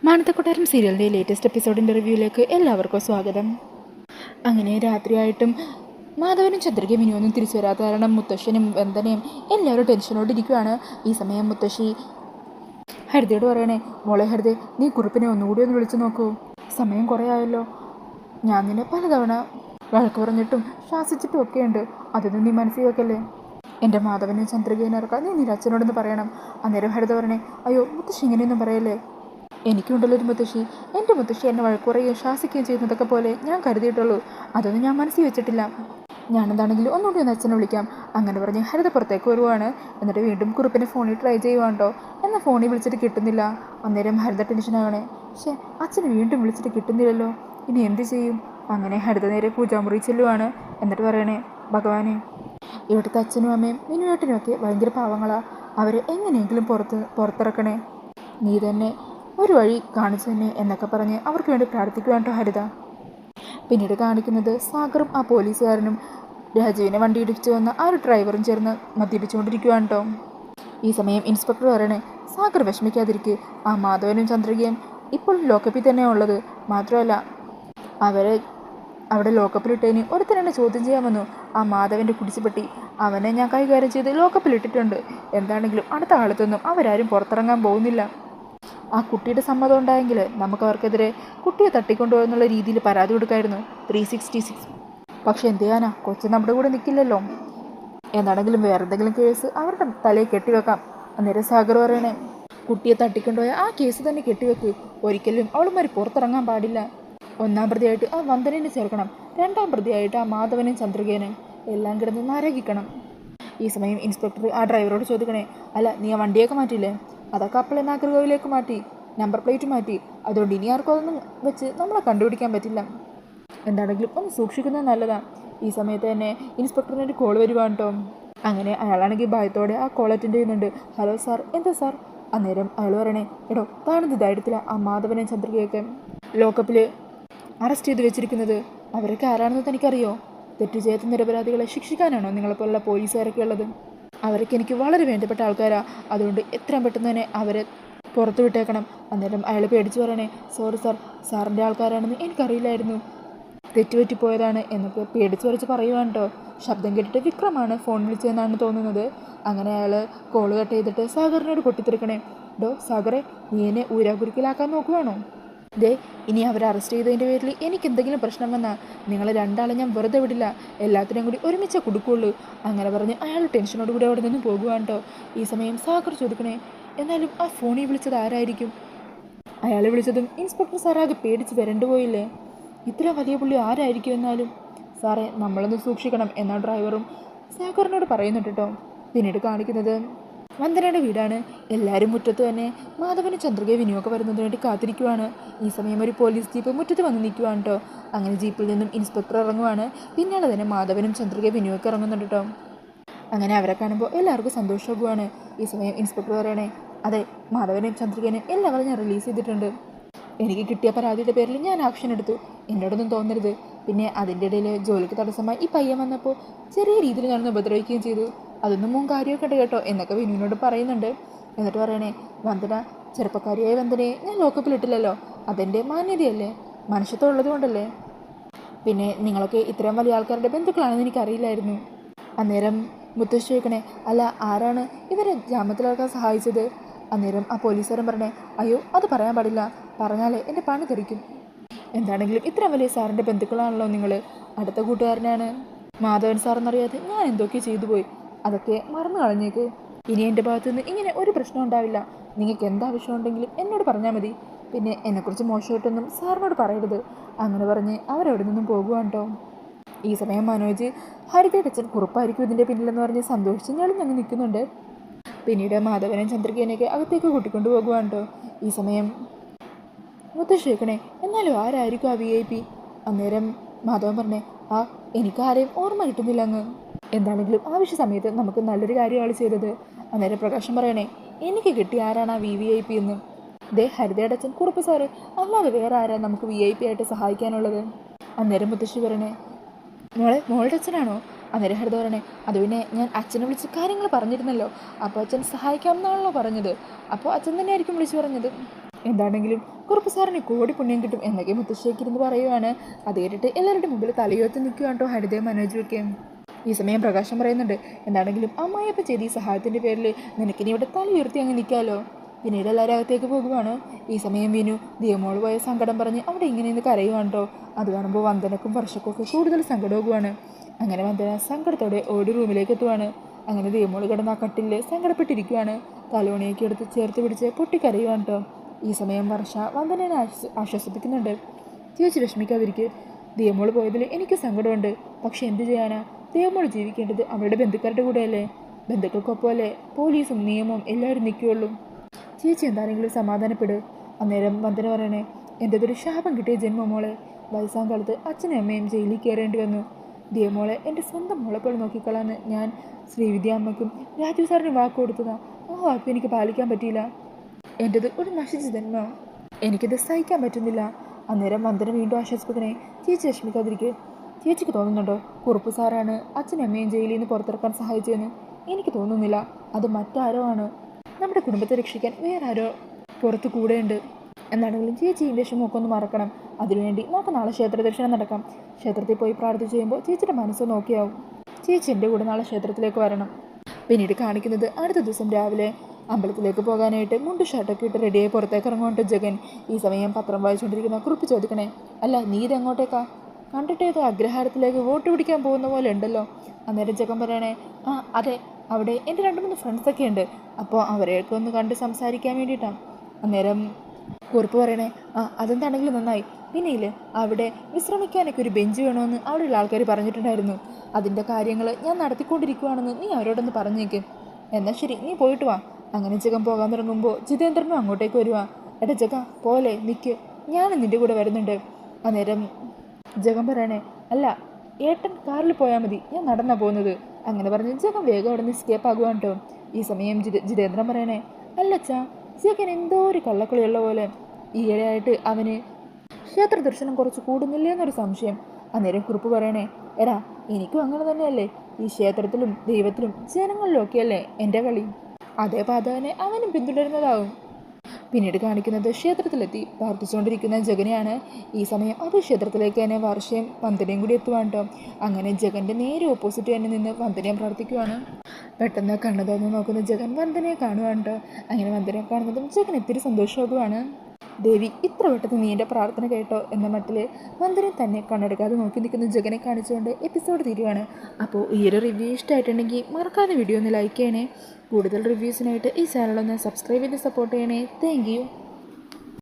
മാനത്തക്കൊട്ടാരം സീരിയലിൻ്റെ ലേറ്റസ്റ്റ് എപ്പിസോഡിൻ്റെ റിവ്യൂയിലേക്ക് എല്ലാവർക്കും സ്വാഗതം. അങ്ങനെ രാത്രിയായിട്ടും മാധവനും ചന്ദ്രികയും ഇനിയൊന്നും തിരിച്ചു വരാത്ത കാരണം മുത്തശ്ശനും വന്ദനയും എല്ലാവരും ടെൻഷനോടിരിക്കുകയാണ്. ഈ സമയം മുത്തശ്ശി ഹരിതയോട് പറയണേ, മോളെ ഹരിത, നീ കുറിപ്പിനെ ഒന്നുകൂടി ഒന്ന് വിളിച്ചു നോക്കൂ. സമയം കുറേ ആയല്ലോ. ഞാൻ നിന്നെ പലതവണ വഴക്ക് പറഞ്ഞിട്ടും ശാസിച്ചിട്ടും ഒക്കെയുണ്ട്. അതൊന്നും നീ മനസ്സിൽ വെക്കല്ലേ. എൻ്റെ മാധവനും ചന്ദ്രികയും ഇറക്കാം, നീ നിന്റെ അച്ഛനോടൊന്ന് പറയണം. അന്നേരം ഹരിത പറയണേ, അയ്യോ മുത്തശ്ശി ഇങ്ങനെയൊന്നും പറയല്ലേ. എനിക്കുണ്ടല്ലോ ഒരു മുത്തശ്ശി. എൻ്റെ മുത്തശ്ശി എന്നെ വഴക്കുറയുകയും ശാസിക്കുകയും ചെയ്യുന്നതൊക്കെ പോലെ ഞാൻ കരുതിയിട്ടുള്ളൂ. അതൊന്നും ഞാൻ മനസ്സിൽ വെച്ചിട്ടില്ല. ഞാനെന്താണെങ്കിലും ഒന്നുകൂടി ഒന്ന് അച്ഛനെ വിളിക്കാം. അങ്ങനെ പറഞ്ഞ് ഹരിത പുറത്തേക്ക് വരുവാണ്. എന്നിട്ട് വീണ്ടും കുറിപ്പിനെ ഫോണിൽ ട്രൈ ചെയ്യുവാണ്ടോ. എന്നാൽ ഫോണിൽ വിളിച്ചിട്ട് കിട്ടുന്നില്ല. അന്നേരം ഹരിത ടെൻഷനാകണേ, പക്ഷേ അച്ഛനെ വീണ്ടും വിളിച്ചിട്ട് കിട്ടുന്നില്ലല്ലോ, ഇനി എന്ത് ചെയ്യും? അങ്ങനെ ഹരിത നേരെ പൂജാമുറി ചെല്ലുവാണ്. എന്നിട്ട് പറയണേ, ഭഗവാനെ, ഇവിടുത്തെ അച്ഛനും അമ്മയും മിനുവേട്ടനും ഒക്കെ ഭയങ്കര പാവങ്ങളാ. അവരെ എങ്ങനെയെങ്കിലും പുറത്തിറക്കണേ. നീ തന്നെ ഒരു വഴി കാണിച്ചു തന്നെ എന്നൊക്കെ പറഞ്ഞ് അവർക്ക് വേണ്ടി പ്രാർത്ഥിക്കുവാൻ കേട്ടോ ഹരിത. പിന്നീട് കാണിക്കുന്നത് സാഗറും ആ പോലീസുകാരനും രാജുവിനെ വണ്ടി ഇടിച്ചു വന്ന ആ ഒരു ഡ്രൈവറും ചേർന്ന് മദ്യപിച്ചുകൊണ്ടിരിക്കുവാണ് കേട്ടോ. ഈ സമയം ഇൻസ്പെക്ടർ പറയണേ, സാഗർ വിഷമിക്കാതിരിക്കുക. ആ മാധവനും ചന്ദ്രികയും ഇപ്പോൾ ലോക്കപ്പിൽ തന്നെയാണ് ഉള്ളത്. മാത്രമല്ല അവരെ അവിടെ ലോക്കപ്പിലിട്ടതിന് ഒരുത്തരെന്നെ ചോദ്യം ചെയ്യാൻ വന്നു. ആ മാധവൻ്റെ കുടിച്ചുപെട്ടി, അവനെ ഞാൻ കൈകാര്യം ചെയ്ത് ലോക്കപ്പിലിട്ടിട്ടുണ്ട്. എന്താണെങ്കിലും അടുത്ത കാലത്തൊന്നും അവരാരും പുറത്തിറങ്ങാൻ പോകുന്നില്ല. ആ കുട്ടിയുടെ സമ്മതം ഉണ്ടായെങ്കിൽ നമുക്ക് അവർക്കെതിരെ കുട്ടിയെ തട്ടിക്കൊണ്ടുപോയെന്നുള്ള രീതിയിൽ പരാതി കൊടുക്കായിരുന്നു, 366. പക്ഷെ എന്ത് ചെയ്യാനാ, കൊച്ചു നമ്മുടെ കൂടെ നിൽക്കില്ലല്ലോ. എന്താണെങ്കിലും വേറെ എന്തെങ്കിലും കേസ് അവരുടെ തലയിൽ കെട്ടിവെക്കാം. അന്നേരം സാഗർ പറയണേ, കുട്ടിയെ തട്ടിക്കൊണ്ടുപോയ ആ കേസ് തന്നെ കെട്ടിവെക്ക്. ഒരിക്കലും അവളുമാർ പുറത്തിറങ്ങാൻ പാടില്ല. 1-ാം പ്രതിയായിട്ട് ആ വന്ദനനെ ചേർക്കണം. 2-ാം പ്രതിയായിട്ട് ആ മാധവനും ചന്ദ്രികേനും എല്ലാം കിടന്ന് നരകിക്കണം. ഈ സമയം ഇൻസ്പെക്ടർ ആ ഡ്രൈവറോട് ചോദിക്കണേ, അല്ല നീ ആ വണ്ടിയൊക്കെ മാറ്റിയില്ലേ? അതൊക്കെ അപ്പളെ നാഗർകോവിലേക്ക് മാറ്റി, നമ്പർ പ്ലേറ്റ് മാറ്റി. അതുകൊണ്ട് ഇനി ആർക്കും അതൊന്നും വെച്ച് നമ്മളെ കണ്ടുപിടിക്കാൻ പറ്റില്ല. എന്താണെങ്കിലും ഒന്ന് സൂക്ഷിക്കുന്നത് നല്ലതാണ്. ഈ സമയത്ത് തന്നെ ഇൻസ്പെക്ടറിന് ഒരു കോൾ വരുവാണ് കേട്ടോ. അങ്ങനെ അയാളാണെങ്കിൽ ഭയത്തോടെ ആ കോൾ അറ്റൻഡ് ചെയ്യുന്നുണ്ട്. ഹലോ സാർ, എന്താ സാർ? അന്നേരം അയാൾ പറയണേ, എടോ താണെന്ത് ധൈര്യത്തിലാണ് ആ മാധവനെയും ചന്ദ്രികയൊക്കെ ലോക്കപ്പിൽ അറസ്റ്റ് ചെയ്ത് വെച്ചിരിക്കുന്നത്? അവരൊക്കെ ആരാണെന്ന് തനിക്കറിയോ? തെറ്റ് ചെയ്യാത്ത നിരപരാധികളെ ശിക്ഷിക്കാനാണോ നിങ്ങളെപ്പോലുള്ള പോലീസുകാരൊക്കെ ഉള്ളത്? അവരൊക്കെ എനിക്ക് വളരെ വേണ്ടപ്പെട്ട ആൾക്കാരാണ്. അതുകൊണ്ട് എത്രയും പെട്ടെന്ന് തന്നെ അവരെ പുറത്തു വിട്ടേക്കണം. അന്നേരം അയാൾ പേടിച്ച് പറയണേ, സോറി സാർ, സാറിൻ്റെ ആൾക്കാരാണെന്ന് എനിക്കറിയില്ലായിരുന്നു, തെറ്റുപറ്റിപ്പോയതാണ് എന്നൊക്കെ പേടിച്ച് വരച്ച് പറയുവാണ് കേട്ടോ. ശബ്ദം കേട്ടിട്ട് വിക്രമാണ് ഫോൺ വിളിച്ചതെന്നാണ് തോന്നുന്നത്. അങ്ങനെ അയാൾ കോൾ കട്ട് ചെയ്തിട്ട് സാഗറിനോട് പൊട്ടിത്തെറിക്കണേ, ഡോ സാഗറെ, നീ എന്നെ ഊരാകുരുക്കിലാക്കാൻ നോക്കുവാണോ? ദേ, ഇനി അവരെ അറസ്റ്റ് ചെയ്തതിൻ്റെ പേരിൽ എനിക്ക് എന്തെങ്കിലും പ്രശ്നം വന്നാൽ നിങ്ങൾ രണ്ടാളെ ഞാൻ വെറുതെ വിടില്ല, എല്ലാത്തിനും കൂടി ഒരുമിച്ച് കൊടുക്കുകയുള്ളൂ. അങ്ങനെ പറഞ്ഞ് അയാൾ ടെൻഷനോട് കൂടി അവിടെ നിന്ന് പോകുവാണ് കേട്ടോ. ഈ സമയം സാഗർ ചോദിക്കണേ, എന്നാലും ആ ഫോണിൽ വിളിച്ചത് ആരായിരിക്കും? അയാൾ വിളിച്ചതും ഇൻസ്പെക്ടർ സാറാകെ പേടിച്ച് വരണ്ടുപോയില്ലേ. ഇത്ര വലിയ പുള്ളി ആരായിരിക്കും? എന്നാലും സാറേ, നമ്മളൊന്ന് സൂക്ഷിക്കണം എന്നാ ഡ്രൈവറും സാഗറിനോട് പറയുന്നുണ്ട് കേട്ടോ. പിന്നീട് കാണിക്കുന്നത് വന്ദനയുടെ വീടാണ്. എല്ലാവരും മുറ്റത്ത് തന്നെ മാധവനും ചന്ദ്രികയും വിനുവൊക്കെ വരുന്നതിന് വേണ്ടി കാത്തിരിക്കുവാണ്. ഈ സമയം ഒരു പോലീസ് ജീപ്പ് മുറ്റത്ത് വന്ന് നിൽക്കുവാണ് കേട്ടോ. അങ്ങനെ ജീപ്പിൽ നിന്നും ഇൻസ്പെക്ടർ ഇറങ്ങുവാണ്. പിന്നാലെ തന്നെ മാധവനും ചന്ദ്രികയും വിനുവൊക്കെ ഇറങ്ങുന്നുണ്ട് കേട്ടോ. അങ്ങനെ അവരെ കാണുമ്പോൾ എല്ലാവർക്കും സന്തോഷമാകുവാണ്. ഈ സമയം ഇൻസ്പെക്ടർ പറയണേ, അതെ, മാധവനെയും ചന്ദ്രികനെയും എല്ലാവരും ഞാൻ റിലീസ് ചെയ്തിട്ടുണ്ട്. എനിക്ക് കിട്ടിയ പരാതിയുടെ പേരിൽ ഞാൻ ആക്ഷൻ എടുത്തു, എന്നോടൊന്നും തോന്നരുത്. പിന്നെ അതിൻ്റെ ഇടയിൽ ജോലിക്ക് തടസ്സമായി ഈ പയ്യൻ വന്നപ്പോൾ ചെറിയ രീതിയിൽ ഞാനൊന്ന് ഉപദ്രവിക്കുകയും ചെയ്തു. അതൊന്നും മുൻ കാര്യമൊക്കെ ഉണ്ട് കേട്ടോ എന്നൊക്കെ വിനുവിനോട് പറയുന്നുണ്ട്. എന്നിട്ട് പറയണേ, വന്ദന, ചെറുപ്പക്കാരിയായ വന്ദനയെ ഞാൻ ലോക്കപ്പിലിട്ടില്ലല്ലോ, അതെൻ്റെ മാന്യതയല്ലേ, മനുഷ്യത്വം ഉള്ളത് കൊണ്ടല്ലേ. പിന്നെ നിങ്ങളൊക്കെ ഇത്രയും വലിയ ആൾക്കാരുടെ ബന്ധുക്കളാണെന്ന് എനിക്കറിയില്ലായിരുന്നു. അന്നേരം മുത്തശ്ശി ചോദിക്കണേ, അല്ല ആരാണ് ഇവരെ ജാമ്യത്തിലിറക്കാൻ സഹായിച്ചത്? അന്നേരം ആ പോലീസുകാരൻ പറഞ്ഞേ, അയ്യോ അത് പറയാൻ പാടില്ല, പറഞ്ഞാലേ എൻ്റെ പണി തെറിക്കും. എന്താണെങ്കിലും ഇത്ര വലിയ സാറിൻ്റെ ബന്ധുക്കളാണല്ലോ നിങ്ങൾ. അടുത്ത കൂട്ടുകാരനാണ് മാധവൻ സാറെന്നറിയാതെ ഞാൻ എന്തൊക്കെ ചെയ്തു പോയി, അതൊക്കെ മറന്നു കളഞ്ഞേക്ക്. ഇനി എൻ്റെ ഭാഗത്തുനിന്ന് ഇങ്ങനെ ഒരു പ്രശ്നം ഉണ്ടാവില്ല. നിങ്ങൾക്ക് എന്താവശ്യം ഉണ്ടെങ്കിലും എന്നോട് പറഞ്ഞാൽ മതി. പിന്നെ എന്നെക്കുറിച്ച് മോശമായിട്ടൊന്നും സാറിനോട് പറയരുത്. അങ്ങനെ പറഞ്ഞ് അവരവിടെ നിന്നും പോകുവാണ് കേട്ടോ. ഈ സമയം മനോജ് ഹരിതയുടെ അച്ഛൻ കുറുപ്പായിരിക്കും ഇതിൻ്റെ പിന്നിലെന്ന് പറഞ്ഞ് സന്തോഷിച്ച് ഞങ്ങൾ നിൽക്കുന്നുണ്ട്. പിന്നീട് മാധവനും ചന്ദ്രികേനെയൊക്കെ അകത്തേക്ക് കൂട്ടിക്കൊണ്ട് പോകുവാണ് കേട്ടോ. ഈ സമയം മുത്തശ്ശി കേൾക്കണേ, എന്നാലും ആരായിരിക്കും ആ VIP? അന്നേരം മാധവൻ പറഞ്ഞേ, ആ എനിക്ക് ആരെയും ഓർമ്മ കിട്ടുന്നില്ല അങ്ങ്. എന്താണെങ്കിലും ആവശ്യ സമയത്ത് നമുക്ക് നല്ലൊരു കാര്യമാണ് ചെയ്തത്. അന്നേരം പ്രകാശം പറയണേ, എനിക്ക് കിട്ടിയ ആരാണ് ആ VIP എന്ന്? ദേ ഹരിതയുടെ അച്ഛൻ കുറുപ്പ് സാറ്, അല്ലാതെ വേറെ ആരാ നമുക്ക് VIP ആയിട്ട് സഹായിക്കാനുള്ളത്? അന്നേരം മുത്തശ്ശി പറയണേ, മോളുടെ അച്ഛനാണോ? അന്നേരം ഹരിത പറയണേ, അത് പിന്നെ ഞാൻ അച്ഛനെ വിളിച്ച് കാര്യങ്ങൾ പറഞ്ഞിരുന്നല്ലോ, അപ്പോൾ അച്ഛൻ സഹായിക്കാമെന്നാണല്ലോ പറഞ്ഞത്, അപ്പോൾ അച്ഛൻ തന്നെ ആയിരിക്കും വിളിച്ചു പറഞ്ഞത്. എന്താണെങ്കിലും കുറുപ്പ് സാറിന് കോടി പുണ്യം കിട്ടും എന്നൊക്കെ മുത്തശ്ശേക്കിരുന്ന് പറയുവാണ്. അത് കേട്ടിട്ട് എല്ലാവരുടെ മുമ്പിൽ തലയുയർത്തി നിൽക്കുകയാണ് കേട്ടോ ഹരിതയും മനോജും ഒക്കെ. ഈ സമയം പ്രകാശം പറയുന്നുണ്ട്, എന്താണെങ്കിലും അമ്മായിയപ്പ ചെയ്ത് ഈ സഹായത്തിൻ്റെ പേരിൽ നിനക്കിനി ഇവിടെ തലയുയർത്തി അങ്ങ് നിൽക്കാമല്ലോ. പിന്നീട് എല്ലാവരും അകത്തേക്ക് പോകുവാണ്. ഈ സമയം വിനു ദിയമോള് പോയ സങ്കടം പറഞ്ഞ് അവിടെ ഇങ്ങനെ നിന്ന് കരയുവാണ് കേട്ടോ. അത് കാണുമ്പോൾ വന്ദനക്കും വർഷക്കും ഒക്കെ കൂടുതൽ സങ്കടമാകുവാണ്. അങ്ങനെ വന്ദന സങ്കടത്തോടെ ഓടി റൂമിലേക്ക് എത്തുവാണ്. അങ്ങനെ ദിയമോള് കിടന്ന ആ കട്ടിലിൽ സങ്കടപ്പെട്ടിരിക്കുവാണ്. തലോണിയൊക്കെ എടുത്ത് ചേർത്ത് പിടിച്ച് പൊട്ടിക്കരയുവാണ് കേട്ടോ. ഈ സമയം വർഷ വന്ദനനെ ആശ്വസിപ്പിക്കുന്നുണ്ട്. ചേച്ചി വിഷമിക്കാതിരിക്കുക, ദിയമോള് പോയതിൽ എനിക്ക് സങ്കടമുണ്ട്. പക്ഷെ എന്ത് ചെയ്യാനാ, ദിയമോള് ജീവിക്കേണ്ടത് അവരുടെ ബന്ധുക്കാരുടെ കൂടെയല്ലേ. ബന്ധുക്കൾക്കൊപ്പമല്ലേ പോലീസും നിയമവും എല്ലാവരും നിൽക്കുകയുള്ളൂ. ചേച്ചി എന്താണെങ്കിലും സമാധാനപ്പെടും. അന്നേരം വന്ദന പറയണേ, എൻ്റെതൊരു ശാപം കിട്ടിയ ജന്മം മോളെ. വയസ്സാം കാലത്ത് അച്ഛനും അമ്മയും ജയിലിൽ കയറേണ്ടി വന്നു. ദിയമോളെ എൻ്റെ സ്വന്തം മോളെപ്പോലെ നോക്കിക്കളാന്ന് ഞാൻ ശ്രീവിദ്യ അമ്മയ്ക്കും രാജു സാറിന് വാക്ക് കൊടുത്തതാണ്. ആ വാക്ക് എനിക്ക് പാലിക്കാൻ പറ്റിയില്ല. എൻ്റെത് ഒരു നശിച്ച ജന്മം, എനിക്കിത് സഹിക്കാൻ പറ്റുന്നില്ല. അന്നേരം വന്ദന വീണ്ടും ആശ്വസിപ്പിക്കണേ, ചേച്ചി വിഷമിക്കാതിരിക്കുക. ചേച്ചിക്ക് തോന്നുന്നുണ്ടോ കുറുപ്പ് സാറാണ് അച്ഛനും അമ്മയും ജയിലിൽ നിന്ന് പുറത്തിറക്കാൻ സഹായിച്ചതെന്ന്? എനിക്ക് തോന്നുന്നില്ല. അത് മറ്റാരോ ആണ്. നമ്മുടെ കുടുംബത്തെ രക്ഷിക്കാൻ വേറെ ആരോ പുറത്ത് കൂടെയുണ്ട്. എന്താണെങ്കിലും ചേച്ചി ഈ വിഷമമൊക്കെ ഒന്ന് മറക്കണം. അതിനുവേണ്ടി നമുക്ക് നാളെ ക്ഷേത്ര ദർശനം നടക്കാം. ക്ഷേത്രത്തിൽ പോയി പ്രാർത്ഥിച്ച് ചെയ്യുമ്പോൾ ചേച്ചിയുടെ മനസ്സ് നോക്കിയാവും. ചേച്ചി എൻ്റെ കൂടെ നാളെ ക്ഷേത്രത്തിലേക്ക് വരണം. പിന്നീട് കാണിക്കുന്നത് അടുത്ത ദിവസം രാവിലെ അമ്പലത്തിലേക്ക് പോകാനായിട്ട് മുണ്ട് ഷർട്ടൊക്കെ ഇട്ട് റെഡിയായി പുറത്തേക്ക് ഇറങ്ങുന്നുണ്ട് ജഗൻ. ഈ സമയം പത്രം വായിച്ചുകൊണ്ടിരിക്കുന്ന കുറിപ്പ് ചോദിക്കണേ, അല്ല നീ ഇതെങ്ങോട്ടേക്കാ? കണ്ടിട്ടേതോ അഗ്രഹാരത്തിലേക്ക് വോട്ട് പിടിക്കാൻ പോകുന്ന പോലെ ഉണ്ടല്ലോ. അന്നേരം ജഗൻ പറയണേ, ആ അതെ, അവിടെ എൻ്റെ 2-3 ഫ്രണ്ട്സൊക്കെ ഉണ്ട്. അപ്പോൾ അവരെയൊക്കെ ഒന്ന് കണ്ട് സംസാരിക്കാൻ വേണ്ടിയിട്ടാണ്. അന്നേരം കുറിപ്പ് പറയണേ, ആ അതെന്താണെങ്കിലും നന്നായി. പിന്നെയില്ലേ അവിടെ വിശ്രമിക്കാനൊക്കെ ഒരു ബെഞ്ച് വേണമെന്ന് അവിടെയുള്ള ആൾക്കാർ പറഞ്ഞിട്ടുണ്ടായിരുന്നു. അതിൻ്റെ കാര്യങ്ങൾ ഞാൻ നടത്തിക്കൊണ്ടിരിക്കുകയാണെന്ന് നീ അവരോടൊന്ന് പറഞ്ഞേക്ക്. എന്നാൽ ശരി, നീ പോയിട്ട് വാ. അങ്ങനെ ജഗൻ പോകാൻ തുടങ്ങുമ്പോൾ ജിതേന്ദ്രനും അങ്ങോട്ടേക്ക് വരുവാ. എടാ ജഗ പോലെ നിൽക്ക്, ഞാനും നിൻ്റെ കൂടെ വരുന്നുണ്ട്. അന്നേരം ജഗൻ പറയണേ, അല്ല ഏട്ടൻ കാറിൽ പോയാൽ മതി, ഞാൻ നടന്നാണ് പോകുന്നത്. അങ്ങനെ പറഞ്ഞ് ജഗൻ വേഗം അവിടെ നിന്ന് എസ്കേപ്പ് ആകുവാണ് കേട്ടോ. ഈ സമയം ജിതേന്ദ്രൻ പറയണേ, അല്ലച്ചാ ജഗൻ എന്തോ ഒരു കള്ളക്കളിയുള്ള പോലെ ഈയിടെയായിട്ട് അവന് ക്ഷേത്ര ദർശനം കുറച്ച് കൂടുന്നില്ലേ എന്നൊരു സംശയം. അന്നേരം കുറിപ്പ് പറയണേ, എടാ എനിക്കും അങ്ങനെ തന്നെയല്ലേ. ഈ ക്ഷേത്രത്തിലും ദൈവത്തിലും ജനങ്ങളിലും ഒക്കെയല്ലേ എൻ്റെ കളി. അതേ പാത തന്നെ അവനും പിന്തുടരുന്നതാവും. പിന്നീട് കാണിക്കുന്നത് ക്ഷേത്രത്തിലെത്തി പ്രാർത്ഥിച്ചുകൊണ്ടിരിക്കുന്ന ജഗനെയാണ്. ഈ സമയം അത് ക്ഷേത്രത്തിലേക്ക് തന്നെ വർഷയും വന്ദനയും കൂടി എത്തുവാണ് കേട്ടോ. അങ്ങനെ ജഗൻ്റെ നേരെ ഓപ്പോസിറ്റ് തന്നെ നിന്ന് വന്ദനയും പ്രാർത്ഥിക്കുവാണ്. പെട്ടെന്ന് കണ്ണു തുറന്ന് നോക്കുന്ന ജഗൻ വന്ദനയെ കാണുവാണ് കേട്ടോ. അങ്ങനെ വന്ദനയെ കാണുന്നതും ജഗൻ ഇത്തിരി സന്തോഷമാകുവാണ്. ദേവി ഇത്ര പെട്ടെന്ന് നീ എൻ്റെ പ്രാർത്ഥന കേട്ടോ എന്ന മട്ടിൽ വന്ദനെ തന്നെ കണ്ണെടുക്കാതെ നോക്കി നിൽക്കുന്ന ജഗനെ കാണിച്ചുകൊണ്ട് എപ്പിസോഡ് തീരുവാണ്. അപ്പോൾ ഈ ഒരു റിവ്യൂ ഇഷ്ടമായിട്ടുണ്ടെങ്കിൽ മറക്കാതെ വീഡിയോ ഒന്ന് ലൈക്ക് ചെയ്യണേ. കൂടുതൽ റിവ്യൂസിനായിട്ട് ഈ ചാനലൊന്ന് സബ്സ്ക്രൈബ് ചെയ്ത് സപ്പോർട്ട് ചെയ്യണേ. Thank you.